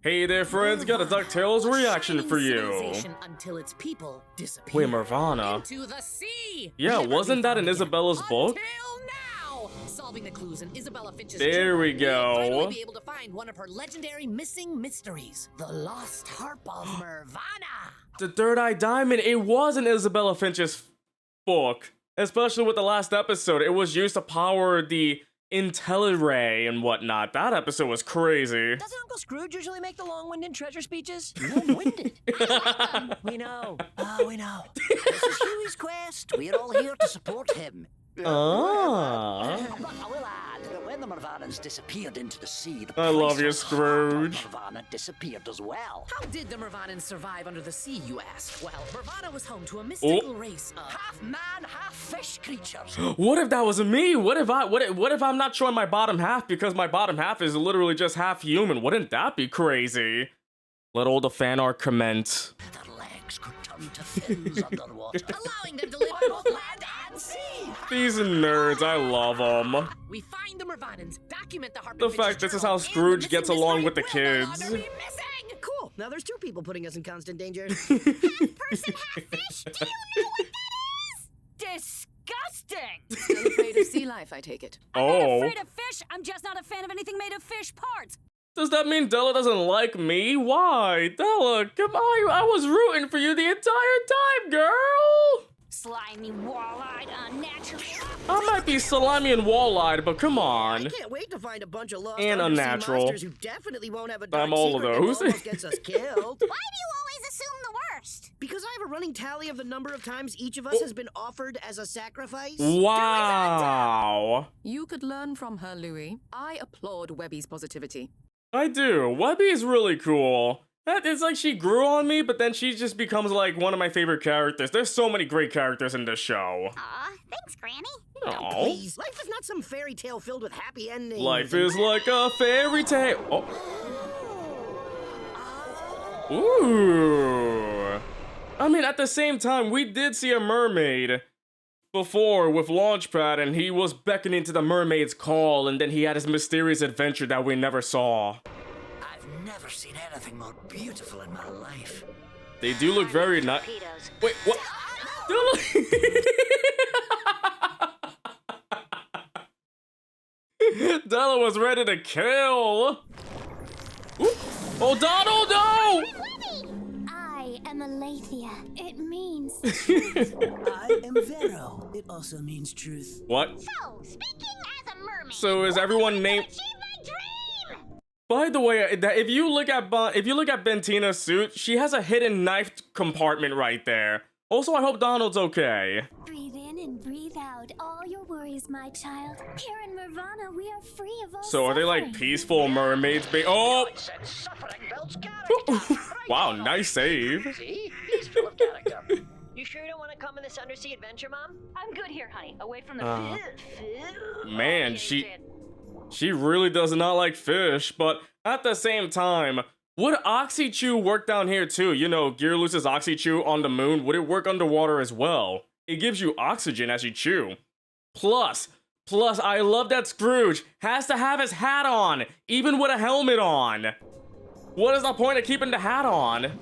Hey there, friends, got a DuckTales reaction for you. Until its people disappear. Wait, MERVANA? Into the sea. Yeah, wasn't that in Isabella's book? Until now. Solving the clues in Isabella Finch's There we journal, we'll go. finally be able to find one of her legendary missing mysteries, the lost harp of MERVANA. The Third Eye Diamond, it was in Isabella Finch's book. Especially with the last episode, it was used to power the IntelliRay and whatnot. That episode was crazy. Doesn't Uncle Scrooge usually make the long-winded treasure speeches? Long-winded? We know. Oh, we know. This is Huey's quest. We're all here to support him. Ah. But I will add that when the MERVANAs disappeared into the sea, the I love you, priceless Scrooge. harp of MERVANA disappeared as well. How did the MERVANAs survive under the sea, you ask? Well, MERVANA was home to a mystical race of Half man, half fish creatures. What if that was me? What if I'm not showing my bottom half because my bottom half is literally just half human? Wouldn't that be crazy? Let all the fan art comment. Their legs could turn to fins underwater, allowing them to live on both land and sea. These nerds, I love them. We find the MERVANAs, document the harp. The fact this is how Scrooge gets along with the kids. Cool. Now there's two people putting us in constant danger. Half person, half fish. Do you know what that is? Disgusting! Still afraid of sea life, I take it. I'm not Oh. afraid of fish. I'm just not a fan of anything made of fish parts. Does that mean Della doesn't like me? Why? Della, come on, I was rooting for you the entire time, girl! Slimy, wall-eyed, unnatural. I might be salami and wall-eyed, but come on. I can't wait to find a bunch of lost And undersea unnatural. monsters who definitely won't have a dark I'm all of secret that those. almost gets us killed. Why do you always assume the worst? Because I have a running tally of the number of times each of us has been offered as a sacrifice. Wow. You could learn from her, Louis. I applaud Webby's positivity. I do. Webby is really cool. It's like she grew on me, but then she just becomes like one of my favorite characters. There's so many great characters in this show. Aw, thanks, Granny. Now, Aww. please, life is not some fairy tale filled with happy endings. Life is like a fairy tale. Oh. Ooh. I mean, at the same time, we did see a mermaid before with Launchpad, and he was beckoning to the mermaid's call, and then he had his mysterious adventure that we never saw. I've never seen anything more beautiful in my life. They do look very nice. Wait, what? Della was ready to kill. Ooh. Oh, Donald, no! I am Aletheia. It means... I am Vero. It also means truth. What? So, speaking as a mermaid... So is everyone named... Achieve my dream! By the way, if you look at Bentina's suit, she has a hidden knife compartment right there. Also, I hope Donald's okay. Breathe in and breathe out all your worries, my child. Here in MERVANA, we are free of all So are they like suffering. peaceful mermaids? Oh! Said suffering builds character. Wow, nice save. See? He's full of character. You sure you don't want to come on this undersea adventure, Mom? I'm good here, honey. Away from the Man, she really does not like fish, but at the same time, would Oxy-Chew work down here too? You know, Gearloose's Oxy-Chew on the moon, would it work underwater as well? It gives you oxygen as you chew. Plus, I love that Scrooge has to have his hat on, even with a helmet on. What is the point of keeping the hat on?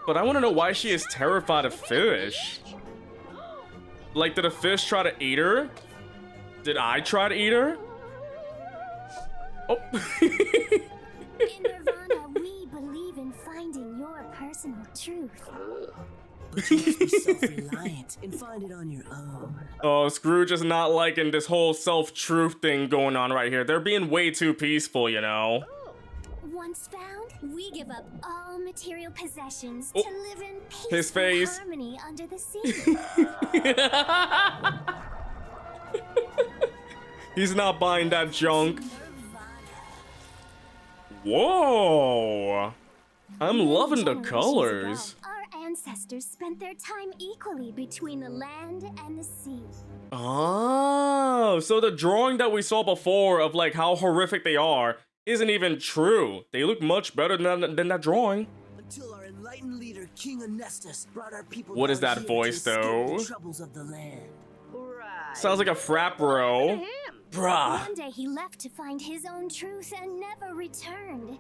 But I want to know why she is terrified of fish. Like, did a fish try to eat her? Did I try to eat her? Oh. In MERVANA, we believe in finding your personal truth. But you must be self-reliant and find it on your own. Oh, Scrooge is not liking this whole self-truth thing going on right here. They're being way too peaceful, you know? Once found, we give up all material possessions Oh. to live in peace His face. and harmony under the sea. He's not buying that junk. Whoa! I'm loving the Generations colors. ago, our ancestors spent their time equally between the land and the sea. Oh, so the drawing that we saw before of like how horrific they are isn't even true. They look much better than that drawing. Until our enlightened leader, King Onestus, brought our people What is down that here voice, to escape though? the troubles of the land. Right. Sounds like a frat bro. Bruh. One day he left to find his own truth and never returned.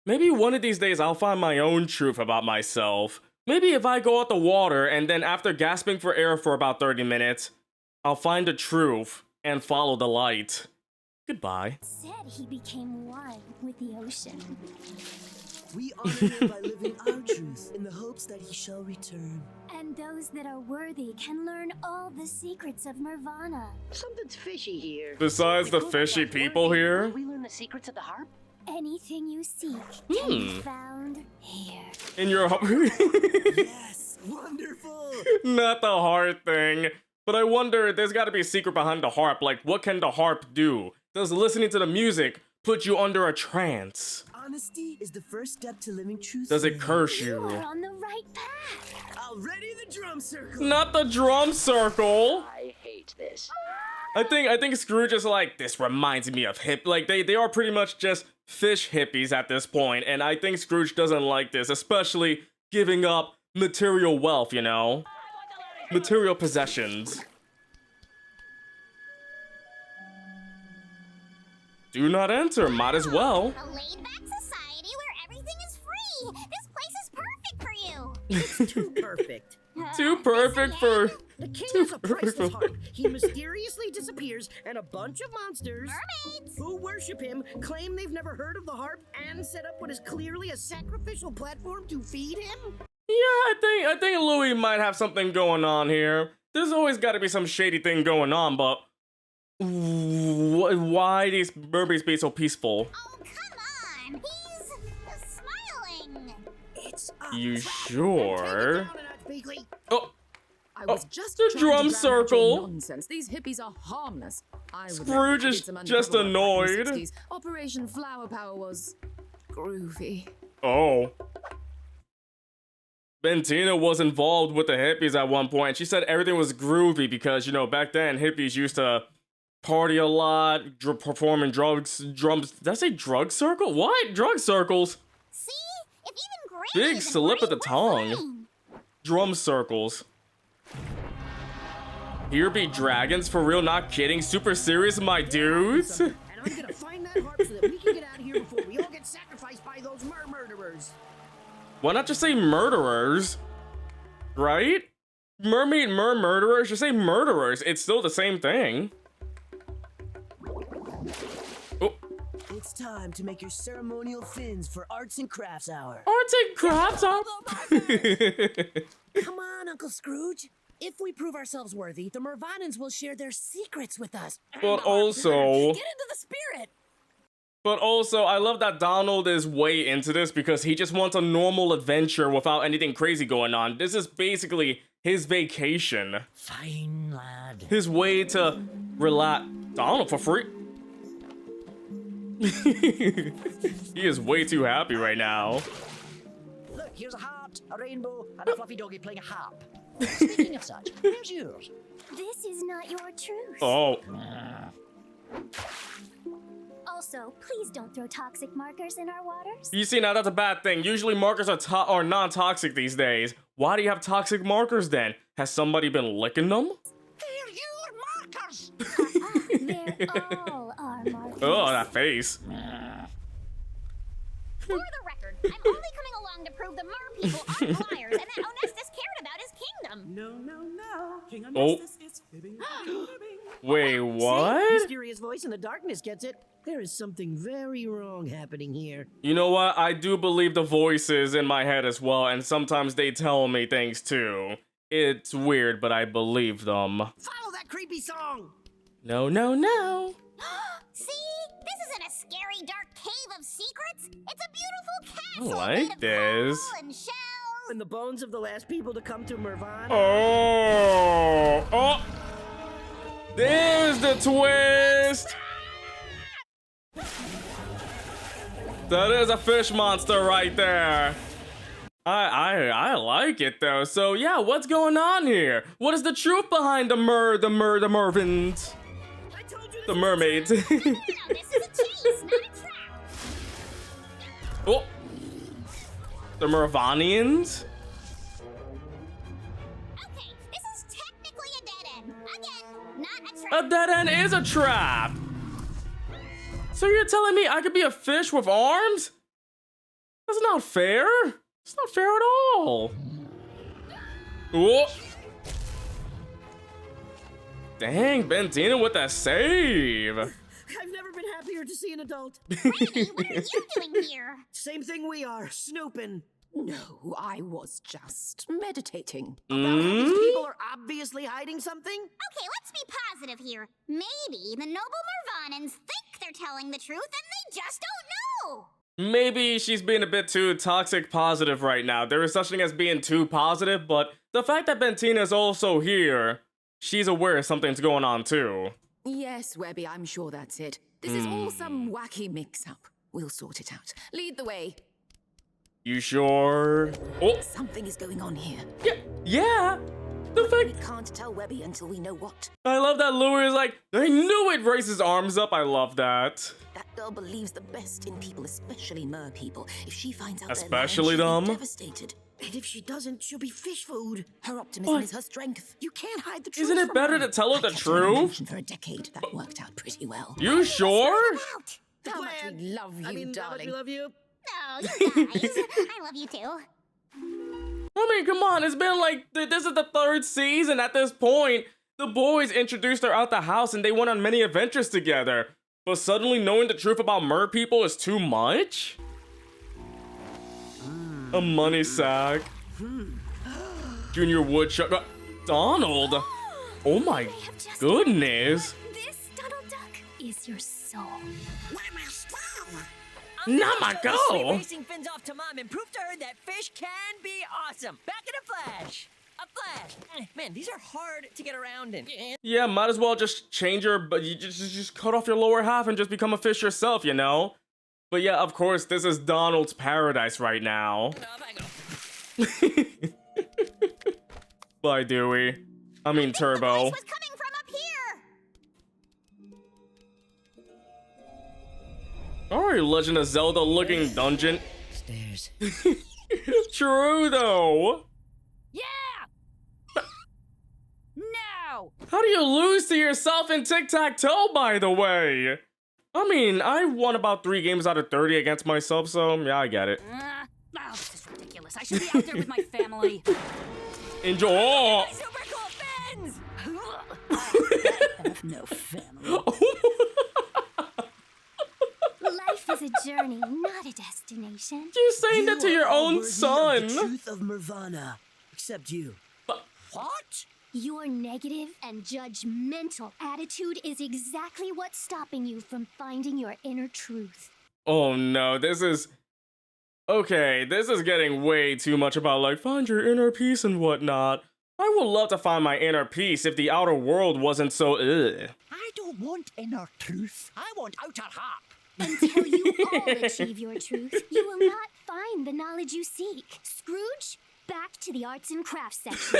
Maybe one of these days I'll find my own truth about myself. Maybe if I go out the water and then after gasping for air for about 30 minutes, I'll find the truth and follow the light. Goodbye. Said he became one with the ocean. We honor him by living our truth in the hopes that he shall return. And those that are worthy can learn all the secrets of MERVANA. Something's fishy here. Besides the fishy people here. We learn the secrets of the harp? Anything you seek can be found here. In your Yes, wonderful. Not the heart thing. But I wonder, there's gotta be a secret behind the harp. Like, what can the harp do? Does listening to the music put you under a trance? Honesty is the first step to living truth. Does it curse You you? are on the right path. Already the drum circle. Not the drum circle. I hate this. I think Scrooge is like, this reminds me of like they are pretty much just fish hippies at this point, and I think Scrooge doesn't like this, especially giving up material wealth, you know? Material possessions. Do not enter, might as well. A laid-back society where everything is free. This place is perfect for you. It's too perfect. Too perfect for... The king has a priceless harp. He mysteriously disappears, and a bunch of monsters Mermaids. who worship him claim they've never heard of the harp and set up what is clearly a sacrificial platform to feed him. Yeah, I think Louis might have something going on here. There's always got to be some shady thing going on, but why these mermaids be so peaceful? Oh, come on. He's smiling. It's You sure? Oh, I was just the trying to drum drown out your circle. Nonsense. These hippies are harmless. I would Scrooge is just annoyed. Operation Flower Power was groovy. Oh. Bentina was involved with the hippies at one point. She said everything was groovy because, you know, back then hippies used to party a lot, performing drums. Did I say drug circle? What? Drug circles? See? If even Granny Big isn't slip of worried, the we're tongue. fine. Drum circles. Here be dragons for real, not kidding. Super serious, my dudes. And I'm gonna find that harp so that we can get out of here before we all get sacrificed by those murderers. Why not just say murderers? Right? Murderers? Just say murderers. It's still the same thing. Oh. It's time to make your ceremonial fins for Arts and Crafts Hour. Arts and crafts up. Come on, Uncle Scrooge. If we prove ourselves worthy, the Mervanans will share their secrets with us. But also, Get into the spirit. I love that Donald is way into this because he just wants a normal adventure without anything crazy going on. This is basically his vacation. Fine, lad. His way to relax. Donald for free. He is way too happy right now. Look, here's a heart, a rainbow, and a fluffy doggy playing a harp. Speaking of such, here's yours. This is not your truth. Oh. Also, please don't throw toxic markers in our waters. You see, now that's a bad thing. Usually markers are non-toxic these days. Why do you have toxic markers then? Has somebody been licking them? They're your markers! They're all our markers. Oh, that face. For the record, I'm only coming along to prove the mer people aren't liars and that Onestus cared about his kingdom. No. King Oh. Onestus is fibbing. Wait, what? Mysterious voice in the darkness gets it. There is something very wrong happening here. You know what? I do believe the voices in my head as well, and sometimes they tell me things too. It's weird, but I believe them. Follow that creepy song! No. See? This isn't a scary dark cave of secrets. It's a beautiful castle like made of this. coral and shells. And the bones of the last people to come to Mervana. Oh! There's the twist! That is a fish monster right there. I like it though. So yeah, what's going on here? What is the truth behind the Mervins? I told you The mermaids. No, this is a chase, not a trap. Oh! The Mervanians? Okay, this is technically a dead end. Again, not a trap. A dead end is a trap! So you're telling me I could be a fish with arms? That's not fair. It's not fair at all. Whoa. Dang, Bentina with that save. I've never been happier to see an adult. Brady, what are you doing here? Same thing we are, snooping. No, I was just meditating. About how these people are obviously hiding something? Okay, let's be positive here. Maybe the noble Mervanans think they're telling the truth and they just don't know. Maybe she's being a bit too toxic positive right now. There is such thing as being too positive, but the fact that Bentina is also here, she's aware something's going on too. Yes, Webby, I'm sure that's it. This is all some wacky mix-up. We'll sort it out. Lead the way. You sure? Oh, Something is going on here. yeah. The We fact can't tell Webby until we know what. I love that Louis is like, I knew it. Raise his arms up. I love that. That girl believes the best in people, especially mer people. If she finds out Especially they're lying, them? she'll be devastated. And if she doesn't, she'll be fish food. Her optimism What? is her strength. You can't hide the truth. Isn't it from better her. to tell her the I kept her in truth? detention for a decade. That worked out pretty well. You sure? Out. How much plan. we love you, I mean, how much darling. we love you. No, you guys. I love you too. I mean, come on. It's been like, this is the 3rd season at this point. The boys introduced her out the house and they went on many adventures together. But suddenly knowing the truth about mer people is too much? A money sack. Junior Woodchuck. Donald. Oh my goodness. This, Donald Duck, is your soul. Not my Sweet go. racing fins off to mom and prove to her that fish can be awesome. Back in a flash. A flash. Man, these are hard to get around in. Yeah, might as well just change your, but you just cut off your lower half and just become a fish yourself, you know? But yeah, of course, this is Donald's paradise right now. Bye, Dewey. I mean, The Turbo. voice was coming from up here. Alright, Legend of Zelda looking dungeon. Stairs. True, though. Yeah! No! How do you lose to yourself in tic-tac-toe, by the way? I mean, I won about 3 games out of 30 against myself, so yeah, I get it. Oh, this is ridiculous. I should be out there with my family. Enjoy. Oh. Super cool fins! No family. Life is a journey, not a destination. You're saying that to You your are all own worthy of son. the truth of Mervana. Except you. What? Your negative and judgmental attitude is exactly what's stopping you from finding your inner truth. Oh no, this is... Okay, this is getting way too much about like, find your inner peace and whatnot. I would love to find my inner peace if the outer world wasn't so ugh. I don't want inner truth. I want outer harp. Until you all achieve your truth, you will not find the knowledge you seek. Scrooge, back to the arts and crafts section.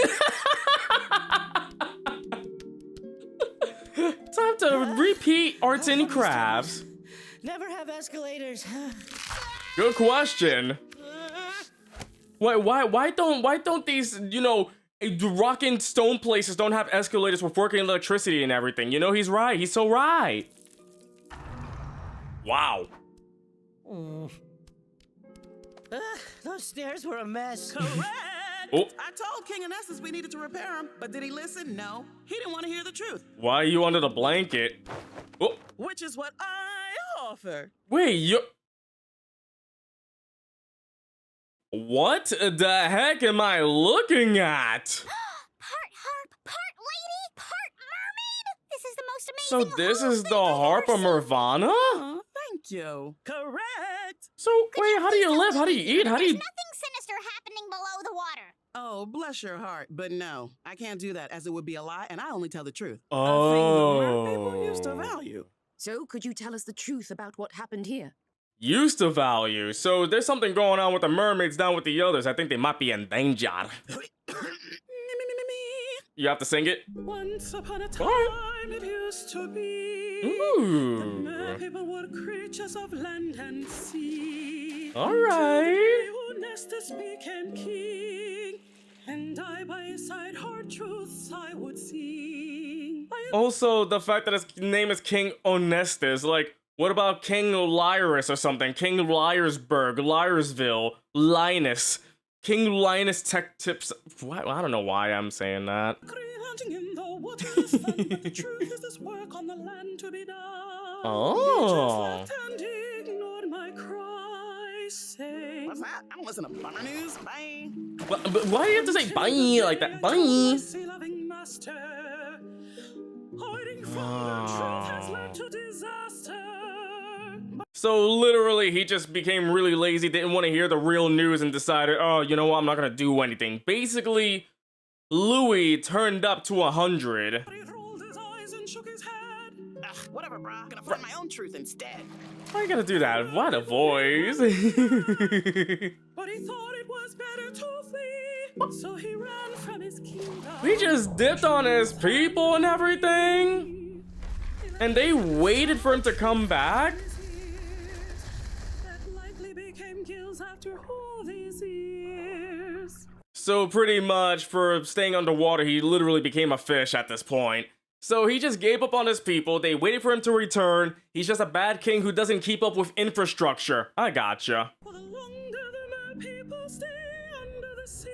Time to repeat arts and crafts. Never have escalators. Good question. Why don't these, you know, rockin' stone places don't have escalators with working electricity and everything? You know, he's right. He's so right. Wow. Those stairs were a mess. Correct. Oh. I told King and Estes we needed to repair him, but did he listen? No. He didn't want to hear the truth, Why are you under the blanket? Oh, which is what I offer. wait, you... What the heck am I looking at? Part harp, part lady, part mermaid. This is the most So amazing this whole is thing the I've harp ever of seen. Mervana? Oh, thank you. Correct. So, wait, how do you live? How do you eat? How do you... There's nothing sinister happening below the water. Oh, bless your heart, but no, I can't do that as it would be a lie, and I only tell the truth. Oh. A thing the merpeople used to value. So, could you tell us the truth about what happened here? Used to value. So there's something going on with the mermaids down with the others. I think they might be in danger. You have to sing it? Once upon a time, What? it used to be. The Ooh. merpeople were creatures of land and sea. All Until the right. day when Estes became king, and I by his side hard truths I would sing. Also, the fact that his name is King Onestes, like, What about King Lyrus or something? King Lyersburg, Lyersville, Linus. King Linus Tech Tips. What? I don't know why I'm saying that. Hunting in the water is fun, but the truth is this work on the land to be done. Oh. Just laughed and ignored my cry, saying, What's that? I'm listening to bummer news. Bye. But why do you have to say bye like that? Bye. Loving master, hiding from the truth has led to disaster. So literally, he just became really lazy, didn't want to hear the real news, and decided, oh, you know what, I'm not gonna do anything. Basically, Louis turned up to 100. He rolled his eyes and shook his head. Ugh, whatever, brah. I'm gonna find my own truth instead. Why you gotta do that? What a voice. But he thought it was better to flee, so he ran from his kingdom. We just dipped on his people and everything. And they waited for him to come back? That likely became gills after all these years. So pretty much, for staying underwater, he literally became a fish at this point. So he just gave up on his people, they waited for him to return. He's just a bad king who doesn't keep up with infrastructure. I gotcha. For the longer the mer people stay under the sea,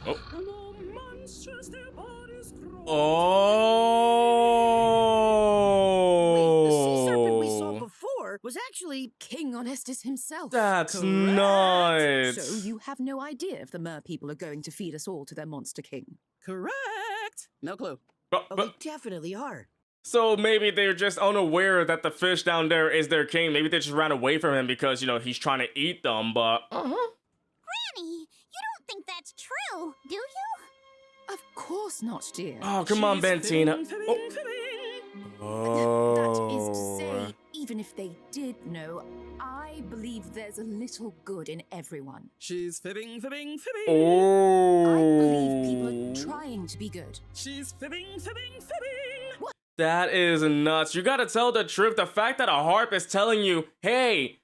Oh. the more monstrous their bodies grow. Oh. The sea serpent we saw before was actually King Honestus himself. That's nuts. So you have no idea if the mer people are going to feed us all to their monster king. Correct. No clue. Oh, they definitely are. So maybe they're just unaware that the fish down there is their king. Maybe they just ran away from him because, you know, he's trying to eat them, but... Granny, you don't think that's true, do you? Of course not, dear. Oh, come on, Bentina. Oh. That is to say, even if they did know, I believe there's a little good in everyone. She's fibbing, fibbing, fibbing. Oh. I believe people are trying to be good. She's fibbing, fibbing, fibbing. What? That is nuts. You gotta tell the truth. The fact that a harp is telling you, hey,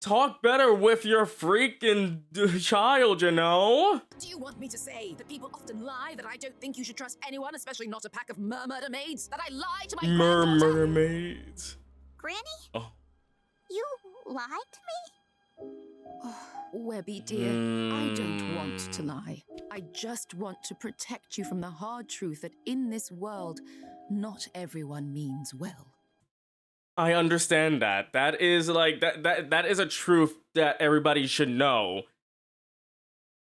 talk better with your freaking child, you know? Do you want me to say that people often lie, that I don't think you should trust anyone, especially not a pack of murder maids, that I lie to my granddaughter? Mermaids. Granny? Oh. You lied to me? Oh, Webby, dear, I don't want to lie. I just want to protect you from the hard truth that in this world, not everyone means well. I understand that. That is like that is a truth that everybody should know.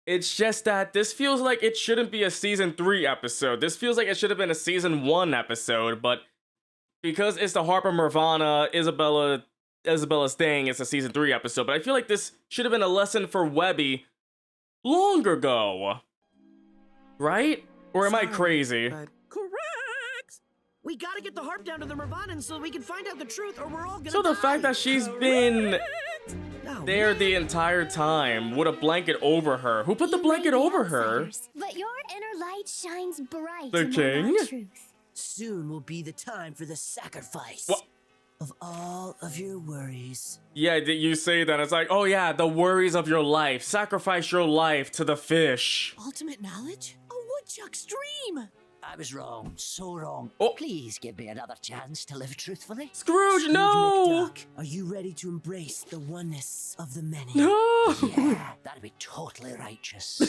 It's just that this feels like it shouldn't be a season 3 episode. This feels like it should have been a season 1 episode, but because it's the Harper Mervana, Isabella's thing, it's a season 3 episode. But I feel like this should have been a lesson for Webby long ago. Right? Or am I crazy? But correct. We gotta get the harp down to the Mervanans so we can find out the truth, or we're all gonna So the die. fact that she's been Oh, there man. the entire time with a blanket over her. Who put the You blanket may be over her? outsiders, but your inner light shines bright The among king? our truth. Soon will be the time for the sacrifice What? of all of your worries. Yeah, you say that. It's like, oh yeah, the worries of your life. Sacrifice your life to the fish. Ultimate knowledge? A woodchuck's dream. I was wrong, so wrong. Oh. Please give me another chance to live truthfully. Scrooge, no! McDuck, are you ready to embrace the oneness of the many? No! Yeah, that'd be totally righteous.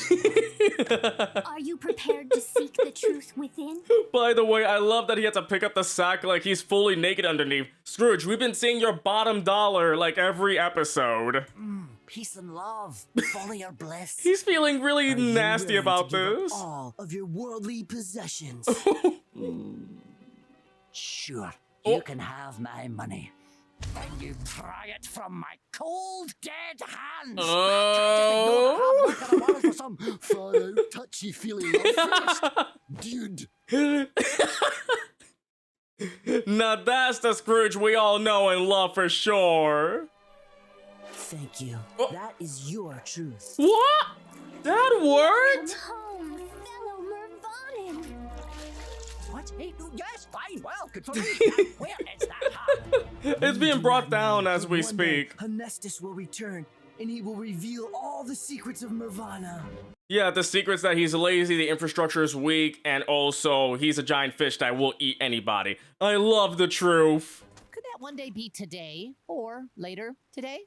Are you prepared to seek the truth within? By the way, I love that he had to pick up the sack like he's fully naked underneath. Scrooge, we've been seeing your bottom dollar like every episode. Peace and love. Folly or bliss. He's feeling really Are you nasty ready about to give up this. all of your worldly possessions. Sure, Oh. you can have my money. When you pry it from my cold, dead hands. Oh. Can't just ignore the hard work of the for some far-out, touchy-feely love fest. Dude. Now that's the Scrooge we all know and love for sure. Thank you. Oh. That is your truth. What? That Come worked? home, fellow Mervanan. What? Hey, yes, fine, well, good for me. Where is that harp? It's being brought down as we One day, speak. Honestus will return, and he will reveal all the secrets of Mervana. Yeah, the secret's that he's lazy, the infrastructure is weak, and also he's a giant fish that will eat anybody. I love the truth. Could that one day be today or later today?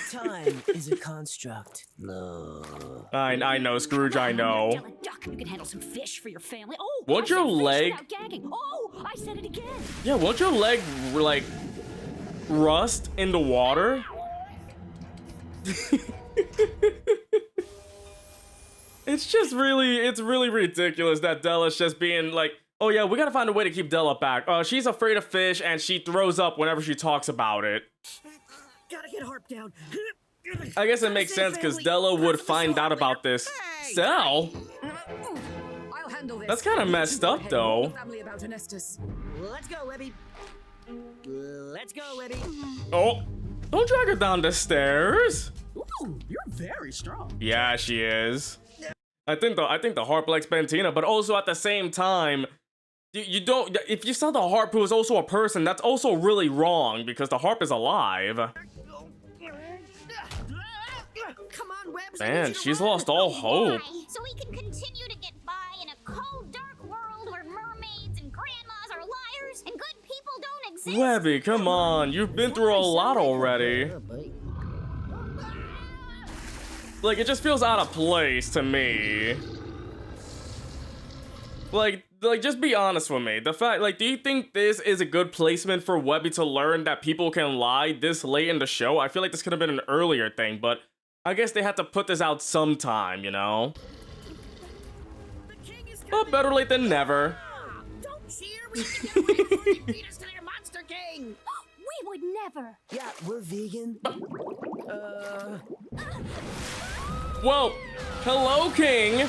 Time is a construct. No. I know, Scrooge, I know. Delicate duck, you can handle some fish for your family. Oh, What's I your said fish leg? without gagging. Oh, I said it again. Yeah, won't your leg, like, rust in the water? It's really ridiculous that Della's just being like, oh yeah, we gotta find a way to keep Della back. She's afraid of fish and she throws up whenever she talks about it. Gotta get Harp down. I guess it makes sense because Della would find out about this cell. I'll handle this. That's kind of messed up though. Family about Anestus. Let's go, Webby. Let's go, Webby. Oh, don't drag her down the stairs. Ooh, you're very strong. Yeah, she is. I think the harp likes Bentina, but also at the same time, you don't. If you saw the harp who is also a person, that's also really wrong because the harp is alive. Come on, Webs. Man, she's lost all hope. Why? So we can continue to get by in a cold, dark world where mermaids and grandmas are liars and good people don't exist. Webby, come on, you've been through a lot already. Like, it just feels out of place to me. Like, just be honest with me. The fact, like, do you think this is a good placement for Webby to learn that people can lie this late in the show? I feel like this could have been an earlier thing, but I guess they had to put this out sometime, you know? But better late than never. Don't cheer. We need to get away before they beat us to their monster king. We would never. Yeah, we're vegan. Well, hello, King.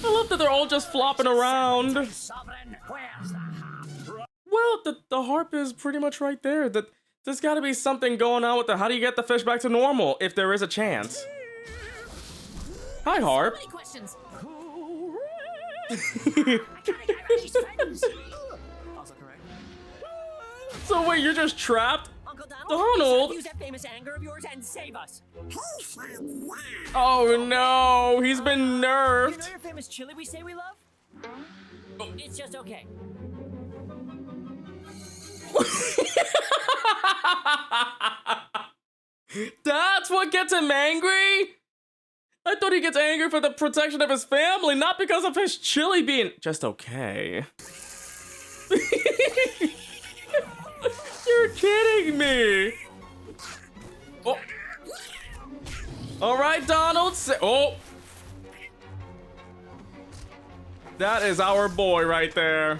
I love that they're all just flopping around. Sovereign, where's the harp? Well, the harp is pretty much right there. There's gotta be something going on with the how do you get the fish back to normal, if there is a chance. Hi, harp. Many questions. Also correct. So wait, you're just trapped? Uncle Donald! use that famous anger of yours and save us. Oh no, he's been You know nerfed. your famous chili we say we love? It's just okay. That's what gets him angry? I thought he gets angry for the protection of his family, not because of his chili being just okay. You're kidding me. Oh. All right, Donald. Oh. That is our boy right there.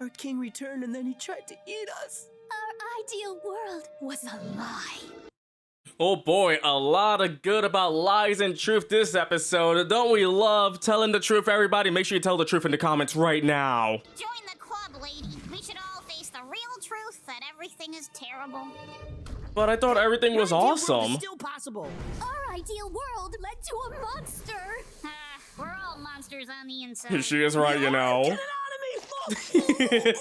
Our king returned and then he tried to eat us. Our ideal world was a lie. Oh boy, a lot of good about lies and truth this episode. Don't we love telling the truth, everybody? Make sure you tell the truth in the comments right now. Join the club, lady. We should all face the real truth that everything is terrible. But I thought everything was Your ideal world is awesome. still possible. Our ideal world led to a monster. We're all monsters on the inside. She is right, you know. Get it out of me!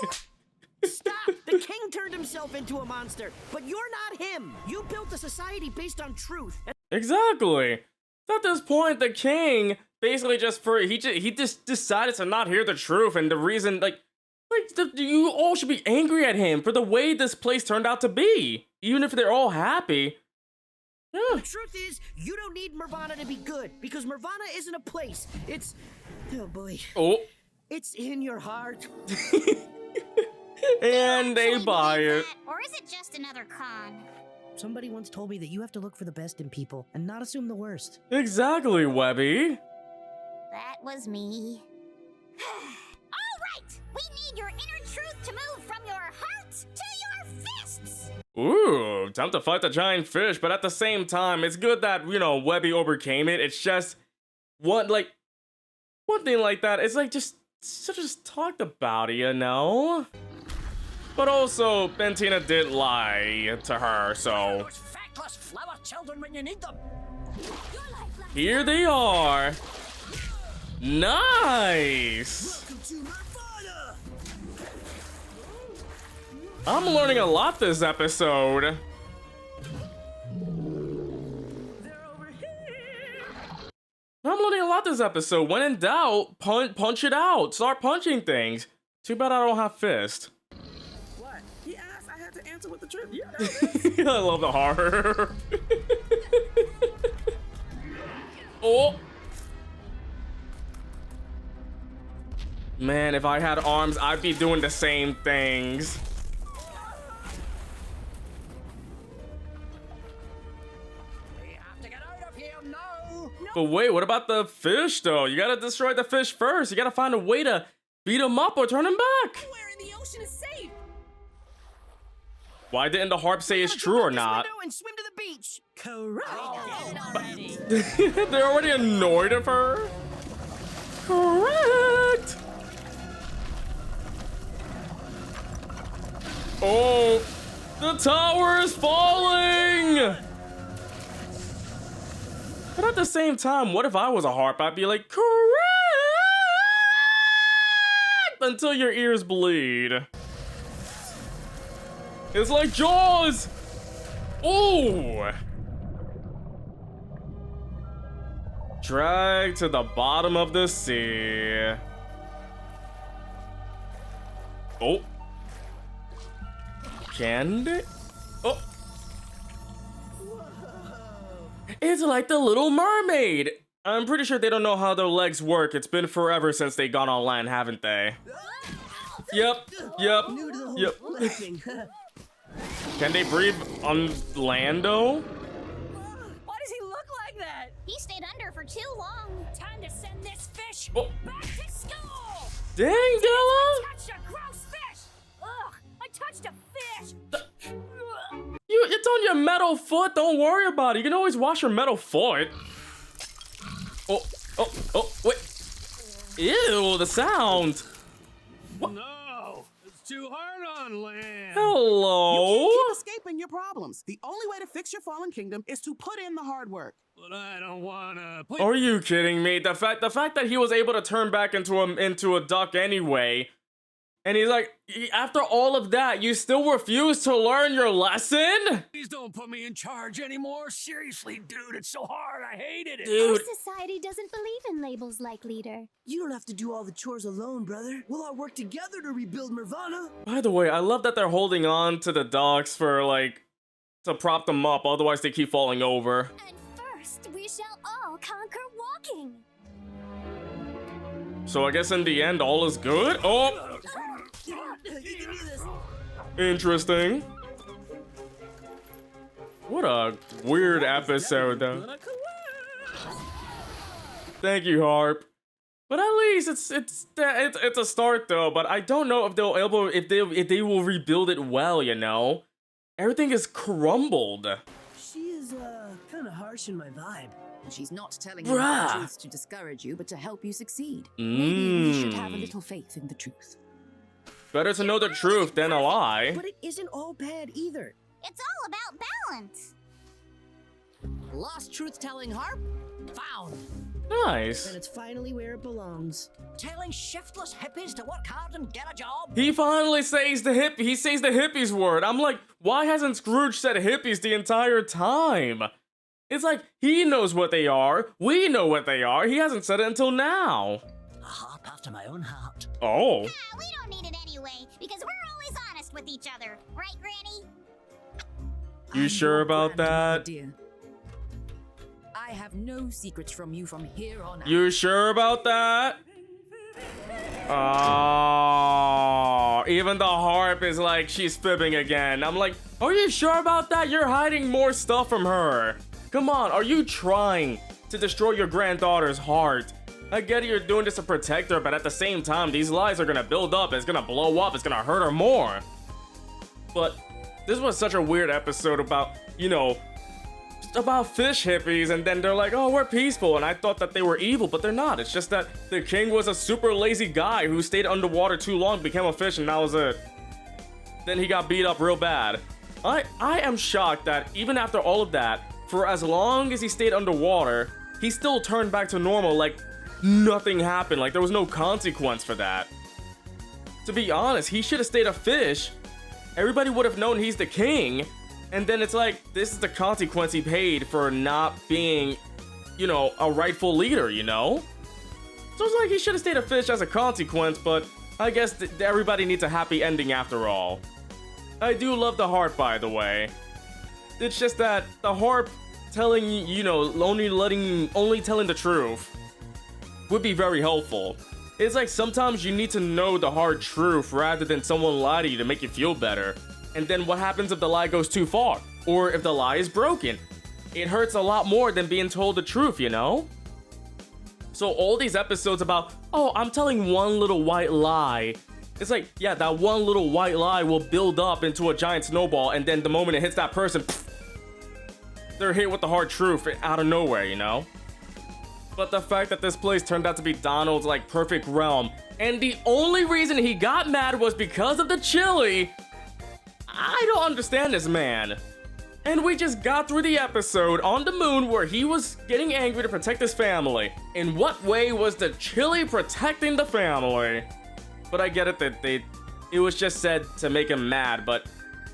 Stop! The king turned himself into a monster, but you're not him. You built a society based on truth. Exactly. At this point, the king basically he just decided to not hear the truth, and the reason, you all should be angry at him for the way this place turned out to be, even if they're all happy. Yeah. The truth is, you don't need MERVANA to be good, because MERVANA isn't a place. It's... oh boy. Oh. It's in your heart. And they buy it. Or is it just another con? Somebody once told me that you have to look for the best in people and not assume the worst. Exactly, Webby. That was me. All right! We need your inner truth to move from your hearts to your fists! Ooh, time to fight the giant fish, but at the same time, it's good that, Webby overcame it. It's just, one thing like that, it's like, just talked about it, you know? But also, Bentina did lie to her, so... Those factless flower children when you need them. here they are. Nice! Welcome to MERVANA! I'm learning a lot this episode. They're over here. I'm learning a lot about this episode. When in doubt, punch it out. Start punching things. Too bad I don't have fist. What? He asked, I had to answer with the truth. You know this. I love the horror. Oh. Man, if I had arms, I'd be doing the same things. But wait, what about the fish, though? You gotta destroy the fish first. You gotta find a way to beat him up or turn him back. Where in the ocean is safe? Why didn't the harp say it's true or not? And swim to the beach. Correct. They're already annoyed of her. Correct. Oh, the tower is falling. But at the same time, what if I was a harp? I'd be like, correct, until your ears bleed. It's like Jaws. Oh. Drag to the bottom of the sea. Oh. Can they? Oh. It's like the Little Mermaid. I'm pretty sure they don't know how their legs work. It's been forever since they got on land, haven't they? Yep. New to the whole Yep. flapping. Can they breathe on land, though? Why does he look like that? He stayed under for too long. Time to send this fish Oh. back to school. Dang, Della! Touch a gross fish. Ugh, I touched a fish. It's on your metal foot. Don't worry about it. You can always wash your metal foot. Oh, wait. Ew, the sound. No, it's too hard on land. Hello? You keep escaping your problems. The only way to fix your fallen kingdom is to put in the hard work. But I don't wanna. Are you kidding me? The fact that he was able to turn back into a duck anyway, and he's like, after all of that, you still refuse to learn your lesson? Please don't put me in charge anymore. Seriously, dude, it's so hard. I hated it. Dude. Our society doesn't believe in labels like leader. You don't have to do all the chores alone, brother. We'll all work together to rebuild MERVANA. By the way, I love that they're holding on to the ducks for, like, to prop them up, otherwise they keep falling over. And first, we shall all conquer walking. So I guess in the end, all is good? Oh! You can do this. Interesting. What a weird episode, though. Thank you, Harp. But at least it's a start, though. But I don't know if if they will rebuild it well. You know, everything is crumbled. She is, kind of harsh in my vibe. She's not telling you the Bruh. truth to discourage you, but to help you succeed. Maybe we should have a Mm. little faith in the truth. Better to know the truth than a lie. But it isn't all bad either. It's all about balance. Lost truth-telling harp? Found. Nice. And it's finally where it belongs. Telling shiftless hippies to work hard and get a job? He finally says the hippies word. I'm like, why hasn't Scrooge said hippies the entire time? It's like, he knows what they are. We know what they are. He hasn't said it until now. A harp after my own heart. Oh. We don't need it anyway, because we're always honest with each other. Right, Granny? You I'm sure your about grandmother, that? dear. I have no secrets from you from here on out. You sure about that? Oh, even the harp is like, she's fibbing again. I'm like, are you sure about that? You're hiding more stuff from her. Come on, are you trying to destroy your granddaughter's heart? I get it, you're doing this to protect her, but at the same time, these lies are gonna build up, it's gonna blow up, it's gonna hurt her more. But this was such a weird episode about, you know, about fish hippies, and then they're like, oh, we're peaceful, and I thought that they were evil, but they're not. It's just that the king was a super lazy guy who stayed underwater too long, became a fish, and that was it. Then he got beat up real bad. I am shocked that even after all of that, for as long as he stayed underwater, he still turned back to normal, like nothing happened, like there was no consequence for that. To be honest, he should have stayed a fish. Everybody would have known he's the king. And then it's like, this is the consequence he paid for not being, you know, a rightful leader, you know? So it's like he should have stayed a fish as a consequence, but I guess everybody needs a happy ending after all. I do love the HARP, by the way. It's just that the HARP telling, you know, only telling the truth would be very helpful. It's like sometimes you need to know the hard truth rather than someone lie to you to make you feel better. And then what happens if the lie goes too far? Or if the lie is broken? It hurts a lot more than being told the truth, you know? So all these episodes about, oh, I'm telling one little white lie. It's like, yeah, that one little white lie will build up into a giant snowball, and then the moment it hits that person, pff, they're hit with the hard truth out of nowhere, you know? But the fact that this place turned out to be Donald's, like, perfect realm, and the only reason he got mad was because of the chili, I don't understand this man. And we just got through the episode on the moon where he was getting angry to protect his family. In what way was the chili protecting the family? But I get it that it was just said to make him mad, but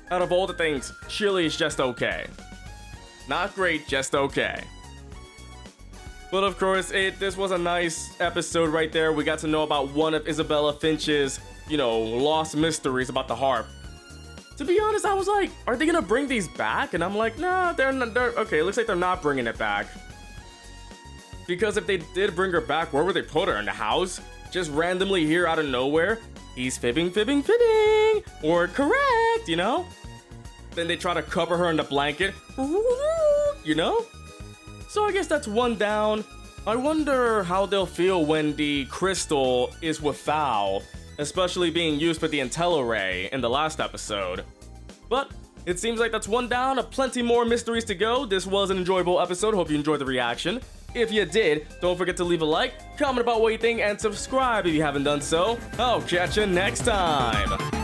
out of all the things, chili is just okay. Not great, just okay. But of course, this was a nice episode right there. We got to know about one of Isabella Finch's, you know, lost mysteries about the HARP. To be honest, I was like, are they gonna bring these back? And I'm like, nah, they're okay, it looks like they're not bringing it back. Because if they did bring her back, where would they put her? In the house? Just randomly here out of nowhere? He's fibbing. Or correct, you know? Then they try to cover her in the blanket. You know? So I guess that's one down. I wonder how they'll feel when the crystal is with Fowl, especially being used for the IntelliRay in the last episode. But it seems like that's one down, plenty more mysteries to go. This was an enjoyable episode. Hope you enjoyed the reaction. If you did, don't forget to leave a like, comment about what you think, and subscribe if you haven't done so. I'll catch you next time.